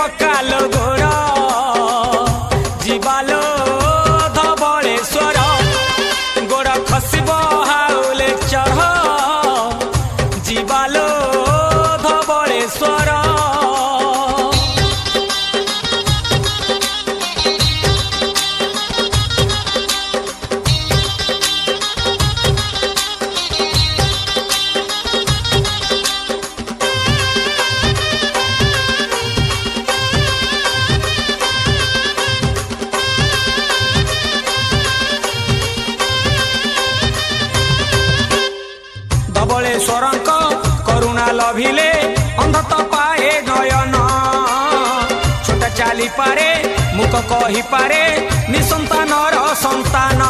पकालो गोड़ जीवालो धवलेश्वर गोड़ खसब हाउले चढ़ जीवालो धवलेश्वर। धवलेश्वरंक करुणा लभिले अंध तो पाए नयन छोटा चाली पारे मुख कही पारे निसंतानर संतान।